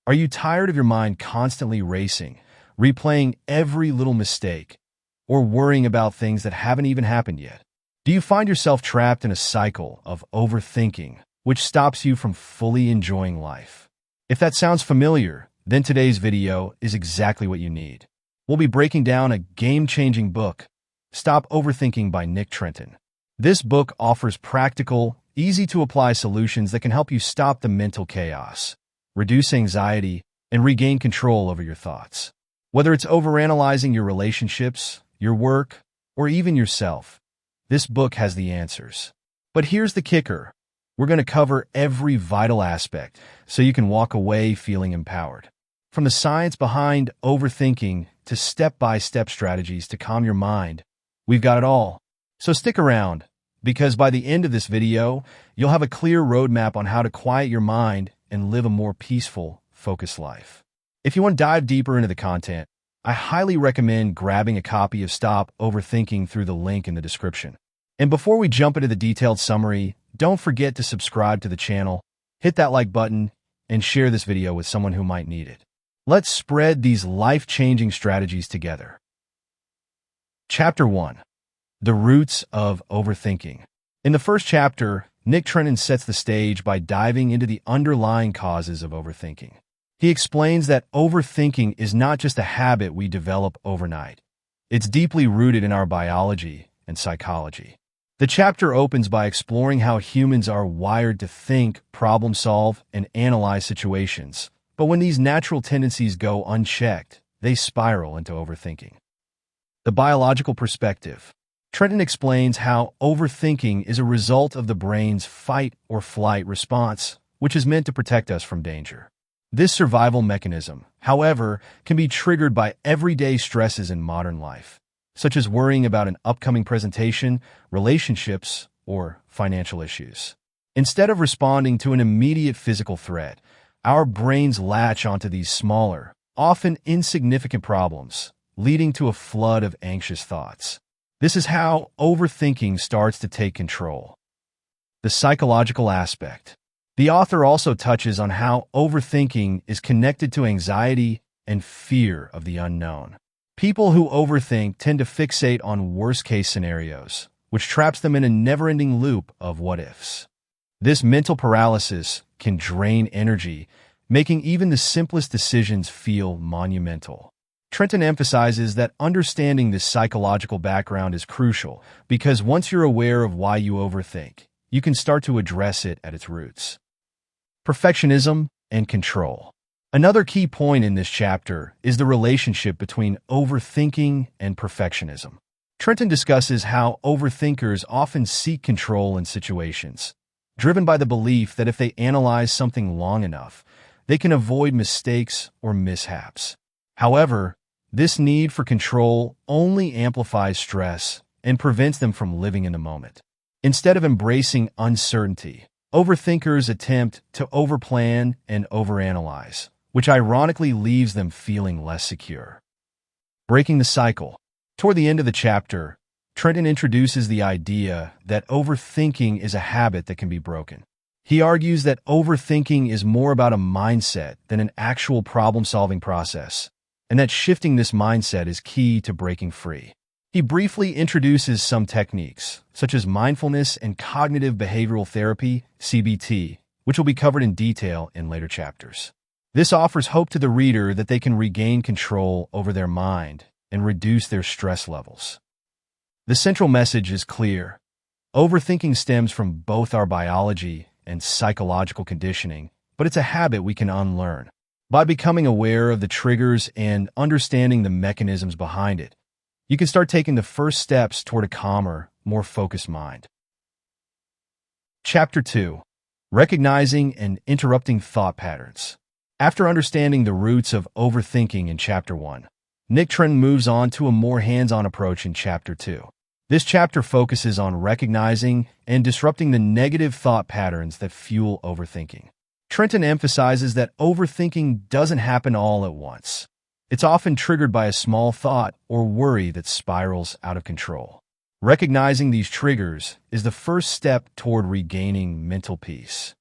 Are you tired of your mind constantly racing, replaying every little mistake, or worrying about things that haven't even happened yet? Do you find yourself trapped in a cycle of overthinking, which stops you from fully enjoying life? If that sounds familiar, then today's video is exactly what you need. We'll be breaking down a game-changing book, Stop Overthinking by Nick Trenton. This book offers practical, easy-to-apply solutions that can help you stop the mental chaos, reduce anxiety, and regain control over your thoughts. Whether it's overanalyzing your relationships, your work, or even yourself, this book has the answers. But here's the kicker. We're going to cover every vital aspect so you can walk away feeling empowered. From the science behind overthinking to step-by-step strategies to calm your mind, we've got it all. So stick around, because by the end of this video, you'll have a clear roadmap on how to quiet your mind and live a more peaceful, focused life. If you want to dive deeper into the content, I highly recommend grabbing a copy of Stop Overthinking through the link in the description. And before we jump into the detailed summary, don't forget to subscribe to the channel, hit that like button, and share this video with someone who might need it. Let's spread these life-changing strategies together. Chapter 1. The Roots of Overthinking. In the first chapter, Nick Trenton sets the stage by diving into the underlying causes of overthinking. He explains that overthinking is not just a habit we develop overnight. It's deeply rooted in our biology and psychology. The chapter opens by exploring how humans are wired to think, problem-solve, and analyze situations. But when these natural tendencies go unchecked, they spiral into overthinking. The biological perspective. Trenton explains how overthinking is a result of the brain's fight-or-flight response, which is meant to protect us from danger. This survival mechanism, however, can be triggered by everyday stresses in modern life, such as worrying about an upcoming presentation, relationships, or financial issues. Instead of responding to an immediate physical threat, our brains latch onto these smaller, often insignificant problems, leading to a flood of anxious thoughts. This is how overthinking starts to take control. The psychological aspect. The author also touches on how overthinking is connected to anxiety and fear of the unknown. People who overthink tend to fixate on worst-case scenarios, which traps them in a never-ending loop of what-ifs. This mental paralysis can drain energy, making even the simplest decisions feel monumental. Trenton emphasizes that understanding this psychological background is crucial because once you're aware of why you overthink, you can start to address it at its roots. Perfectionism and control. Another key point in this chapter is the relationship between overthinking and perfectionism. Trenton discusses how overthinkers often seek control in situations, driven by the belief that if they analyze something long enough, they can avoid mistakes or mishaps. However, this need for control only amplifies stress and prevents them from living in the moment. Instead of embracing uncertainty, overthinkers attempt to overplan and overanalyze, which ironically leaves them feeling less secure. Breaking the cycle. Toward the end of the chapter, Trenton introduces the idea that overthinking is a habit that can be broken. He argues that overthinking is more about a mindset than an actual problem-solving process, and that shifting this mindset is key to breaking free. He briefly introduces some techniques, such as mindfulness and cognitive behavioral therapy, CBT, which will be covered in detail in later chapters. This offers hope to the reader that they can regain control over their mind and reduce their stress levels. The central message is clear. Overthinking stems from both our biology and psychological conditioning, but it's a habit we can unlearn. By becoming aware of the triggers and understanding the mechanisms behind it, you can start taking the first steps toward a calmer, more focused mind. Chapter 2. Recognizing and Interrupting Thought Patterns. After understanding the roots of overthinking in Chapter 1, Nick Trenton moves on to a more hands-on approach in Chapter 2. This chapter focuses on recognizing and disrupting the negative thought patterns that fuel overthinking. Trenton emphasizes that overthinking doesn't happen all at once. It's often triggered by a small thought or worry that spirals out of control. Recognizing these triggers is the first step toward regaining mental peace.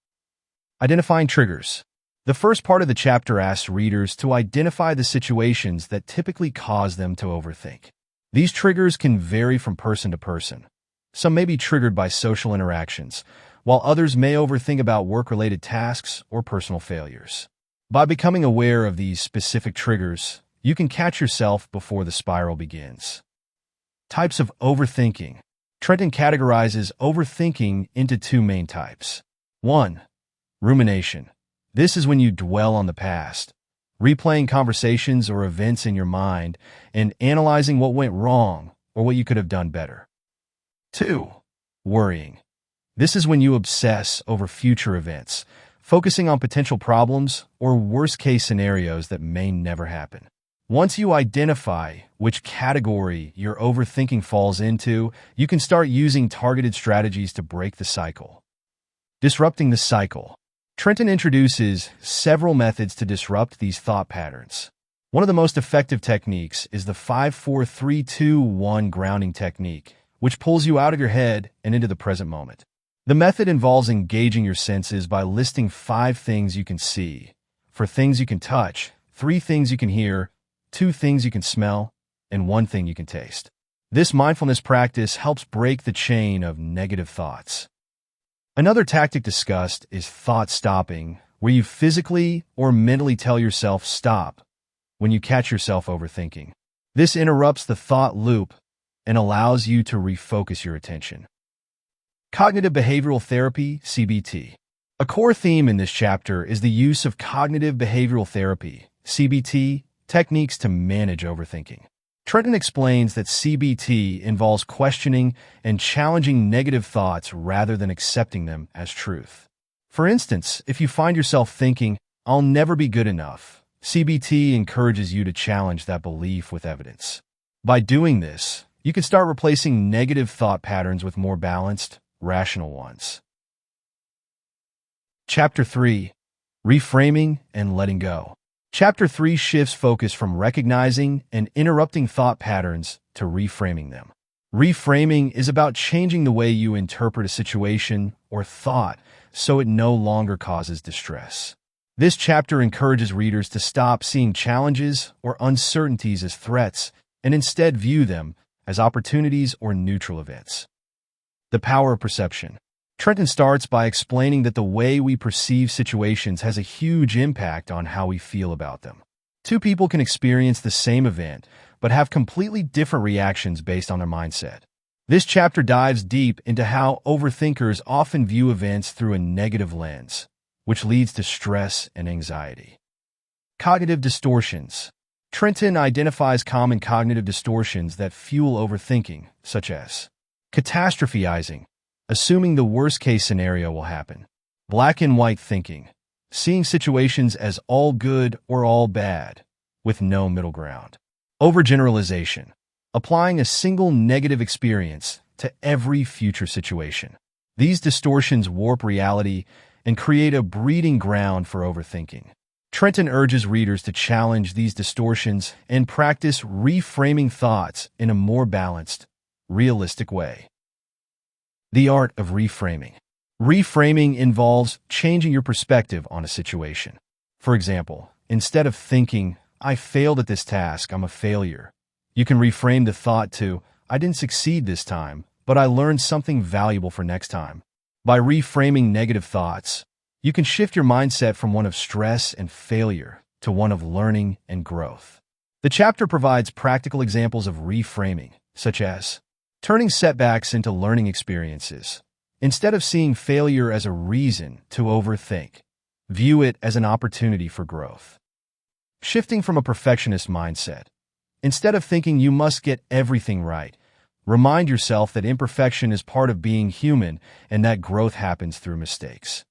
Identifying triggers. The first part of the chapter asks readers to identify the situations that typically cause them to overthink. These triggers can vary from person to person. Some may be triggered by social interactions, while others may overthink about work-related tasks or personal failures. By becoming aware of these specific triggers, you can catch yourself before the spiral begins. Types of overthinking. Trenton categorizes overthinking into two main types. 1. Rumination. This is when you dwell on the past, replaying conversations or events in your mind and analyzing what went wrong or what you could have done better. 2. Worrying. This is when you obsess over future events, focusing on potential problems or worst-case scenarios that may never happen. Once you identify which category your overthinking falls into, you can start using targeted strategies to break the cycle. Disrupting the cycle. Trenton introduces several methods to disrupt these thought patterns. One of the most effective techniques is the 5-4-3-2-1 grounding technique, which pulls you out of your head and into the present moment. The method involves engaging your senses by listing 5 things you can see, 4 things you can touch, 3 things you can hear, 2 things you can smell, and 1 thing you can taste. This mindfulness practice helps break the chain of negative thoughts. Another tactic discussed is thought stopping, where you physically or mentally tell yourself stop when you catch yourself overthinking. This interrupts the thought loop and allows you to refocus your attention. Cognitive behavioral therapy, CBT. A core theme in this chapter is the use of cognitive behavioral therapy, CBT, techniques to manage overthinking. Trenton explains that CBT involves questioning and challenging negative thoughts rather than accepting them as truth. For instance, if you find yourself thinking, "I'll never be good enough," CBT encourages you to challenge that belief with evidence. By doing this, you can start replacing negative thought patterns with more balanced, rational ones. Chapter 3. Reframing and Letting Go. Chapter 3 shifts focus from recognizing and interrupting thought patterns to reframing them. Reframing is about changing the way you interpret a situation or thought so it no longer causes distress. This chapter encourages readers to stop seeing challenges or uncertainties as threats and instead view them as opportunities or neutral events. The power of perception. Trenton starts by explaining that the way we perceive situations has a huge impact on how we feel about them. Two people can experience the same event, but have completely different reactions based on their mindset. This chapter dives deep into how overthinkers often view events through a negative lens, which leads to stress and anxiety. Cognitive distortions. Trenton identifies common cognitive distortions that fuel overthinking, such as catastrophizing, assuming the worst-case scenario will happen; black and white thinking, seeing situations as all good or all bad, with no middle ground; overgeneralization, applying a single negative experience to every future situation. These distortions warp reality and create a breeding ground for overthinking. Trenton urges readers to challenge these distortions and practice reframing thoughts in a more balanced, realistic way. The art of reframing. Reframing involves changing your perspective on a situation. For example, instead of thinking, "I failed at this task, I'm a failure," you can reframe the thought to, "I didn't succeed this time, but I learned something valuable for next time." By reframing negative thoughts, you can shift your mindset from one of stress and failure to one of learning and growth. The chapter provides practical examples of reframing, such as turning setbacks into learning experiences. Instead of seeing failure as a reason to overthink, view it as an opportunity for growth. Shifting from a perfectionist mindset. Instead of thinking you must get everything right, remind yourself that imperfection is part of being human and that growth happens through mistakes.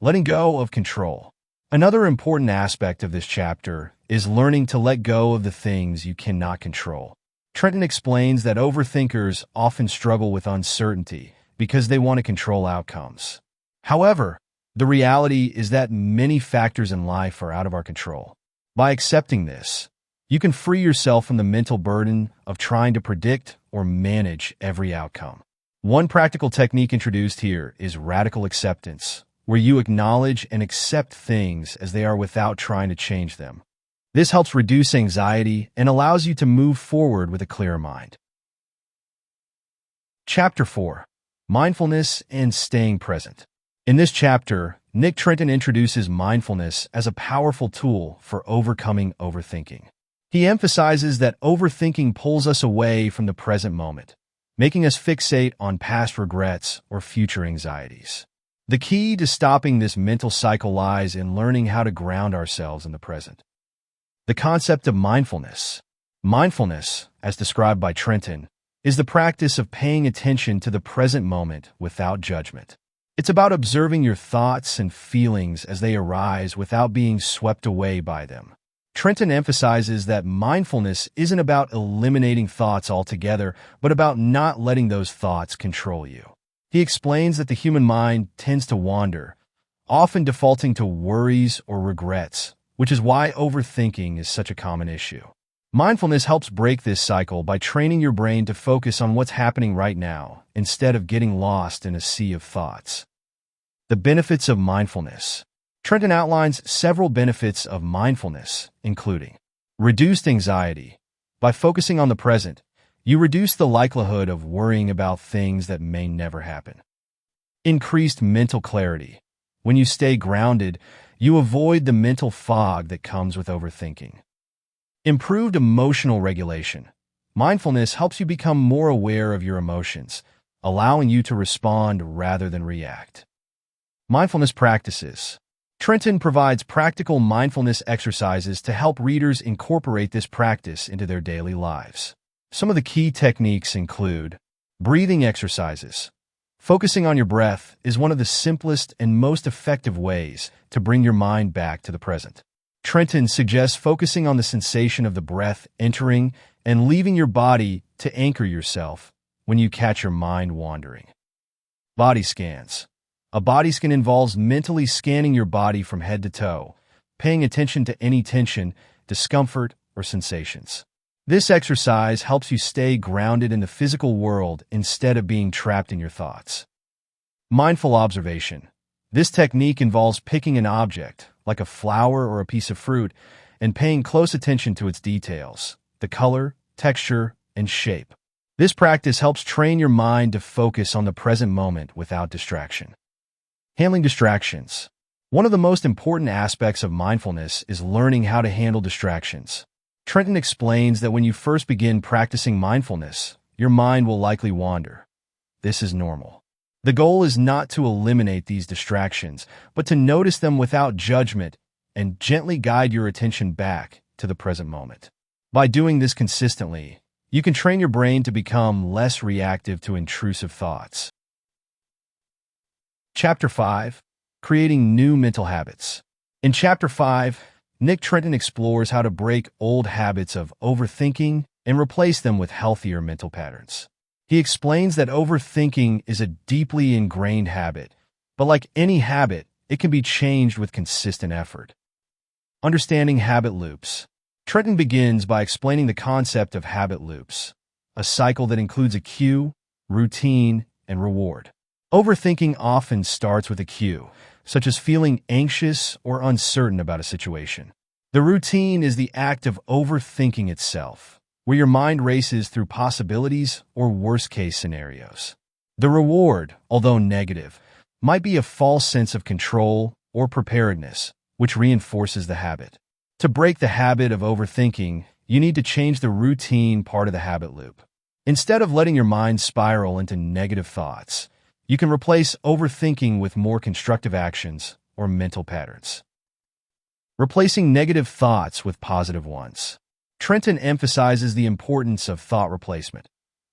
Letting go of control. Another important aspect of this chapter is learning to let go of the things you cannot control. Trenton explains that overthinkers often struggle with uncertainty because they want to control outcomes. However, the reality is that many factors in life are out of our control. By accepting this, you can free yourself from the mental burden of trying to predict or manage every outcome. One practical technique introduced here is radical acceptance, where you acknowledge and accept things as they are without trying to change them. This helps reduce anxiety and allows you to move forward with a clearer mind. Chapter 4. Mindfulness and Staying Present. In this chapter, Nick Trenton introduces mindfulness as a powerful tool for overcoming overthinking. He emphasizes that overthinking pulls us away from the present moment, making us fixate on past regrets or future anxieties. The key to stopping this mental cycle lies in learning how to ground ourselves in the present. The concept of mindfulness. Mindfulness, as described by Trenton, is the practice of paying attention to the present moment without judgment. It's about observing your thoughts and feelings as they arise without being swept away by them. Trenton emphasizes that mindfulness isn't about eliminating thoughts altogether, but about not letting those thoughts control you. He explains that the human mind tends to wander, often defaulting to worries or regrets, which is why overthinking is such a common issue. Mindfulness helps break this cycle by training your brain to focus on what's happening right now instead of getting lost in a sea of thoughts. The benefits of mindfulness. Trenton outlines several benefits of mindfulness, including reduced anxiety. By focusing on the present, you reduce the likelihood of worrying about things that may never happen. Increased mental clarity. When you stay grounded, you avoid the mental fog that comes with overthinking. Improved emotional regulation. Mindfulness helps you become more aware of your emotions, allowing you to respond rather than react. Mindfulness practices. Trenton provides practical mindfulness exercises to help readers incorporate this practice into their daily lives. Some of the key techniques include breathing exercises. Focusing on your breath is one of the simplest and most effective ways to bring your mind back to the present. Trenton suggests focusing on the sensation of the breath entering and leaving your body to anchor yourself when you catch your mind wandering. Body scans. A body scan involves mentally scanning your body from head to toe, paying attention to any tension, discomfort, or sensations. This exercise helps you stay grounded in the physical world instead of being trapped in your thoughts. Mindful observation. This technique involves picking an object, like a flower or a piece of fruit, and paying close attention to its details, the color, texture, and shape. This practice helps train your mind to focus on the present moment without distraction. Handling distractions. One of the most important aspects of mindfulness is learning how to handle distractions. Trenton explains that when you first begin practicing mindfulness, your mind will likely wander. This is normal. The goal is not to eliminate these distractions, but to notice them without judgment and gently guide your attention back to the present moment. By doing this consistently, you can train your brain to become less reactive to intrusive thoughts. Chapter 5. Creating New Mental Habits. In Chapter 5, Nick Trenton explores how to break old habits of overthinking and replace them with healthier mental patterns. He explains that overthinking is a deeply ingrained habit, but like any habit, it can be changed with consistent effort. Understanding habit loops. Trenton begins by explaining the concept of habit loops, a cycle that includes a cue, routine, and reward. Overthinking often starts with a cue, such as feeling anxious or uncertain about a situation. The routine is the act of overthinking itself, where your mind races through possibilities or worst-case scenarios. The reward, although negative, might be a false sense of control or preparedness, which reinforces the habit. To break the habit of overthinking, you need to change the routine part of the habit loop. Instead of letting your mind spiral into negative thoughts, you can replace overthinking with more constructive actions or mental patterns. Replacing negative thoughts with positive ones. Trenton emphasizes the importance of thought replacement,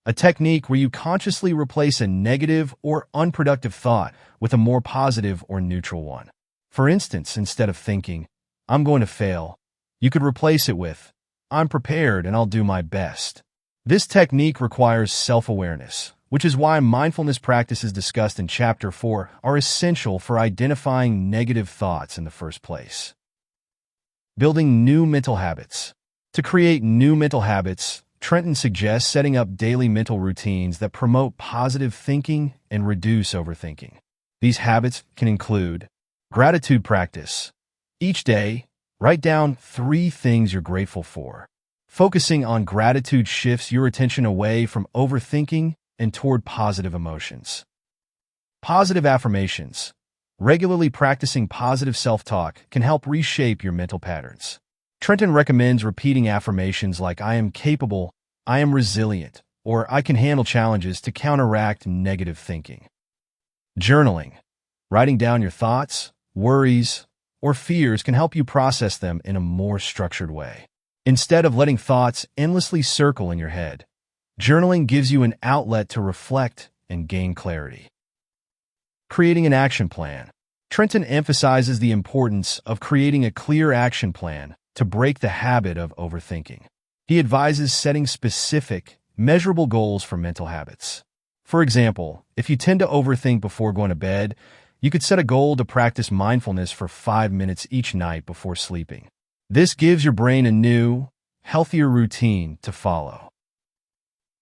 a technique where you consciously replace a negative or unproductive thought with a more positive or neutral one. For instance, instead of thinking, "I'm going to fail," you could replace it with, "I'm prepared and I'll do my best." This technique requires self-awareness, which is why mindfulness practices discussed in Chapter 4 are essential for identifying negative thoughts in the first place. Building new mental habits. To create new mental habits, Trenton suggests setting up daily mental routines that promote positive thinking and reduce overthinking. These habits can include gratitude practice. Each day, write down 3 things you're grateful for. Focusing on gratitude shifts your attention away from overthinking and toward positive emotions. Positive affirmations. Regularly practicing positive self-talk can help reshape your mental patterns. Trenton recommends repeating affirmations like "I am capable," "I am resilient," or "I can handle challenges" to counteract negative thinking. Journaling. Writing down your thoughts, worries, or fears can help you process them in a more structured way. Instead of letting thoughts endlessly circle in your head, journaling gives you an outlet to reflect and gain clarity. Creating an action plan. Trenton emphasizes the importance of creating a clear action plan to break the habit of overthinking. He advises setting specific, measurable goals for mental habits. For example, if you tend to overthink before going to bed, you could set a goal to practice mindfulness for 5 minutes each night before sleeping. This gives your brain a new, healthier routine to follow.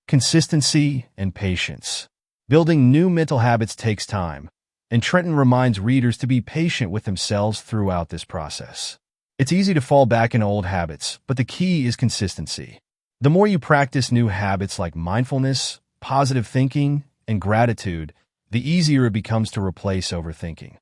Consistency and patience. Building new mental habits takes time, and Trenton reminds readers to be patient with themselves throughout this process. It's easy to fall back into old habits, but the key is consistency. The more you practice new habits like mindfulness, positive thinking, and gratitude, the easier it becomes to replace overthinking.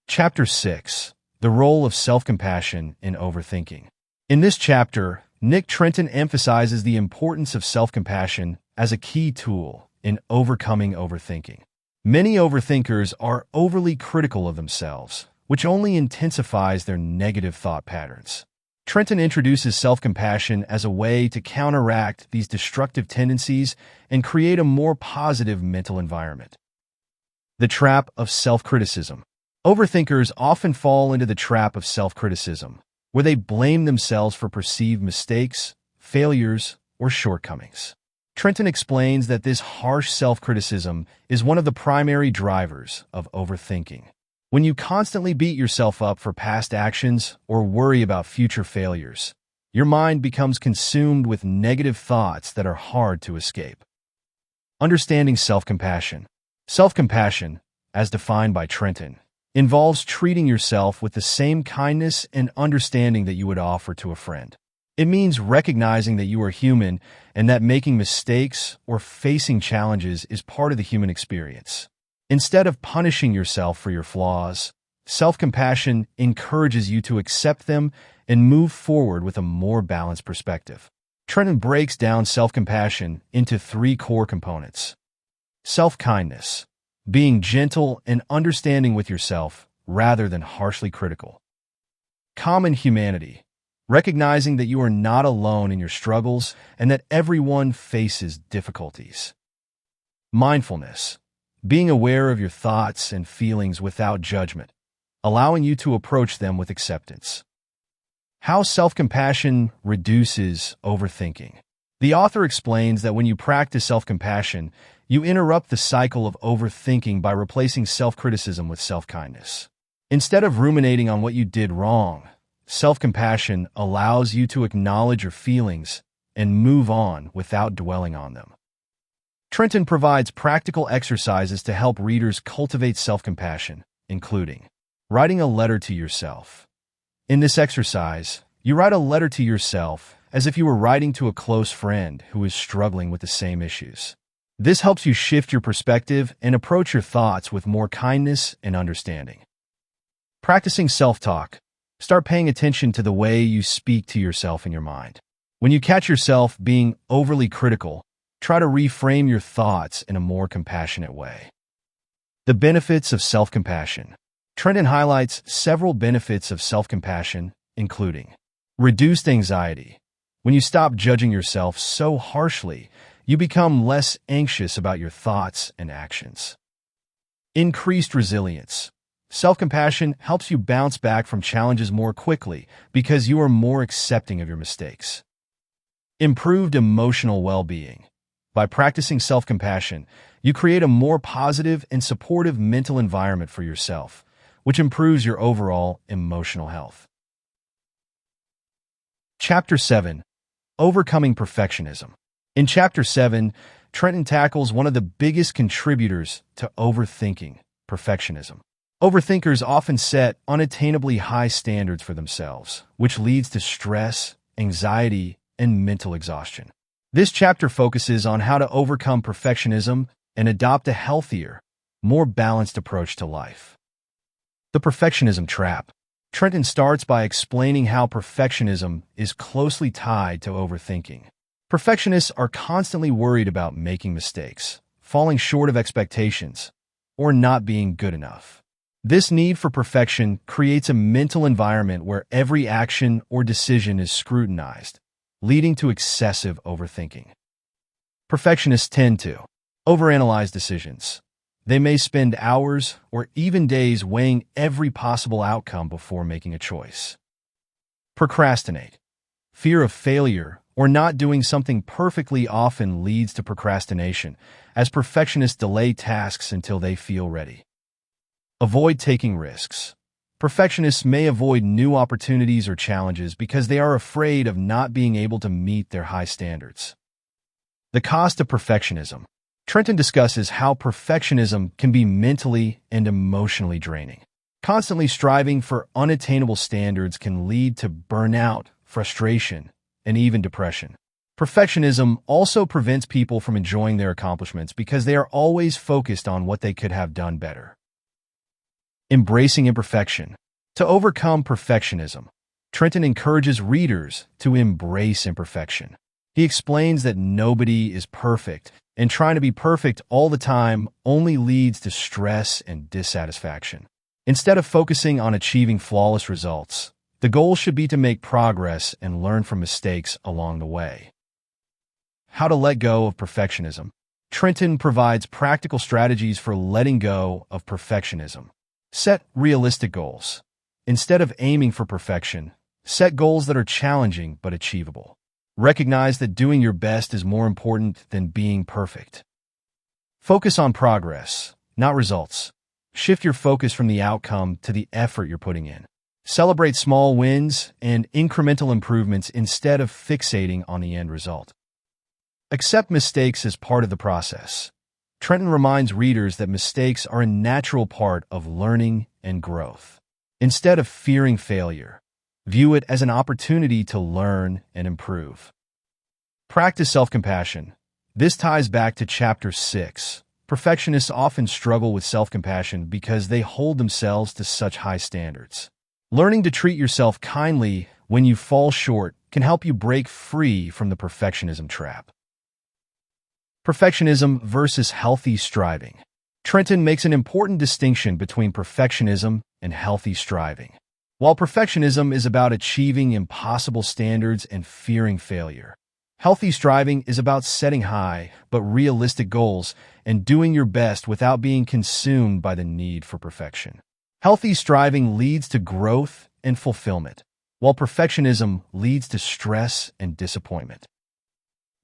Chapter 6. The Role of Self-Compassion in Overthinking. In this chapter, Nick Trenton emphasizes the importance of self-compassion as a key tool in overcoming overthinking. Many overthinkers are overly critical of themselves, which only intensifies their negative thought patterns. Trenton introduces self-compassion as a way to counteract these destructive tendencies and create a more positive mental environment. The trap of self-criticism. Overthinkers often fall into the trap of self-criticism, where they blame themselves for perceived mistakes, failures, or shortcomings. Trenton explains that this harsh self-criticism is one of the primary drivers of overthinking. When you constantly beat yourself up for past actions or worry about future failures, your mind becomes consumed with negative thoughts that are hard to escape. Understanding self-compassion. Self-compassion, as defined by Trenton, involves treating yourself with the same kindness and understanding that you would offer to a friend. It means recognizing that you are human and that making mistakes or facing challenges is part of the human experience. Instead of punishing yourself for your flaws, self-compassion encourages you to accept them and move forward with a more balanced perspective. Trenton breaks down self-compassion into 3 core components. Self-kindness, being gentle and understanding with yourself rather than harshly critical. Common humanity, recognizing that you are not alone in your struggles and that everyone faces difficulties. Mindfulness, being aware of your thoughts and feelings without judgment, allowing you to approach them with acceptance. How self-compassion reduces overthinking. The author explains that when you practice self-compassion, you interrupt the cycle of overthinking by replacing self-criticism with self-kindness. Instead of ruminating on what you did wrong, self-compassion allows you to acknowledge your feelings and move on without dwelling on them. Trenton provides practical exercises to help readers cultivate self-compassion, including writing a letter to yourself. In this exercise, you write a letter to yourself as if you were writing to a close friend who is struggling with the same issues. This helps you shift your perspective and approach your thoughts with more kindness and understanding. Practicing self-talk. Start paying attention to the way you speak to yourself in your mind. When you catch yourself being overly critical, try to reframe your thoughts in a more compassionate way. The benefits of self-compassion. Trenton highlights several benefits of self-compassion, including reduced anxiety. When you stop judging yourself so harshly, you become less anxious about your thoughts and actions. Increased resilience. Self-compassion helps you bounce back from challenges more quickly because you are more accepting of your mistakes. Improved emotional well-being. By practicing self-compassion, you create a more positive and supportive mental environment for yourself, which improves your overall emotional health. Chapter 7. Overcoming Perfectionism. In Chapter 7, Trenton tackles one of the biggest contributors to overthinking, perfectionism. Overthinkers often set unattainably high standards for themselves, which leads to stress, anxiety, and mental exhaustion. This chapter focuses on how to overcome perfectionism and adopt a healthier, more balanced approach to life. The perfectionism trap. Trenton starts by explaining how perfectionism is closely tied to overthinking. Perfectionists are constantly worried about making mistakes, falling short of expectations, or not being good enough. This need for perfection creates a mental environment where every action or decision is scrutinized, leading to excessive overthinking. Perfectionists tend to overanalyze decisions. They may spend hours or even days weighing every possible outcome before making a choice. Procrastinate. Fear of failure or not doing something perfectly often leads to procrastination, as perfectionists delay tasks until they feel ready. Avoid taking risks. Perfectionists may avoid new opportunities or challenges because they are afraid of not being able to meet their high standards. The cost of perfectionism. Trenton discusses how perfectionism can be mentally and emotionally draining. Constantly striving for unattainable standards can lead to burnout, frustration, and even depression. Perfectionism also prevents people from enjoying their accomplishments because they are always focused on what they could have done better. Embracing imperfection. To overcome perfectionism, Trenton encourages readers to embrace imperfection. He explains that nobody is perfect, and trying to be perfect all the time only leads to stress and dissatisfaction. Instead of focusing on achieving flawless results, the goal should be to make progress and learn from mistakes along the way. How to let go of perfectionism. Trenton provides practical strategies for letting go of perfectionism. Set realistic goals. Instead of aiming for perfection, set goals that are challenging but achievable. Recognize that doing your best is more important than being perfect. Focus on progress, not results. Shift your focus from the outcome to the effort you're putting in. Celebrate small wins and incremental improvements instead of fixating on the end result. Accept mistakes as part of the process. Trenton reminds readers that mistakes are a natural part of learning and growth. Instead of fearing failure, view it as an opportunity to learn and improve. Practice self-compassion. This ties back to Chapter 6. Perfectionists often struggle with self-compassion because they hold themselves to such high standards. Learning to treat yourself kindly when you fall short can help you break free from the perfectionism trap. Perfectionism versus healthy striving. Trenton makes an important distinction between perfectionism and healthy striving. While perfectionism is about achieving impossible standards and fearing failure, healthy striving is about setting high but realistic goals and doing your best without being consumed by the need for perfection. Healthy striving leads to growth and fulfillment, while perfectionism leads to stress and disappointment.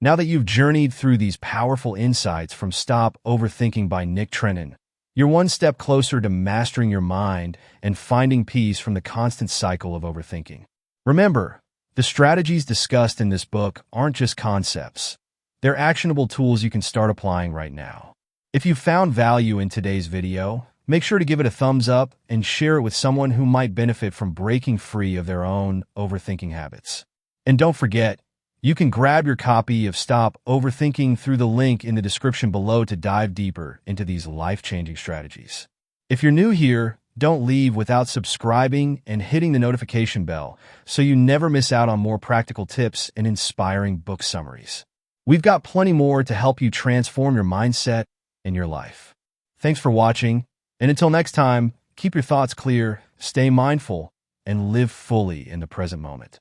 Now that you've journeyed through these powerful insights from Stop Overthinking by Nick Trenton, you're one step closer to mastering your mind and finding peace from the constant cycle of overthinking. Remember, the strategies discussed in this book aren't just concepts. They're actionable tools you can start applying right now. If you found value in today's video, make sure to give it a thumbs up and share it with someone who might benefit from breaking free of their own overthinking habits. And don't forget, you can grab your copy of Stop Overthinking through the link in the description below to dive deeper into these life-changing strategies. If you're new here, don't leave without subscribing and hitting the notification bell so you never miss out on more practical tips and inspiring book summaries. We've got plenty more to help you transform your mindset and your life. Thanks for watching, and until next time, keep your thoughts clear, stay mindful, and live fully in the present moment.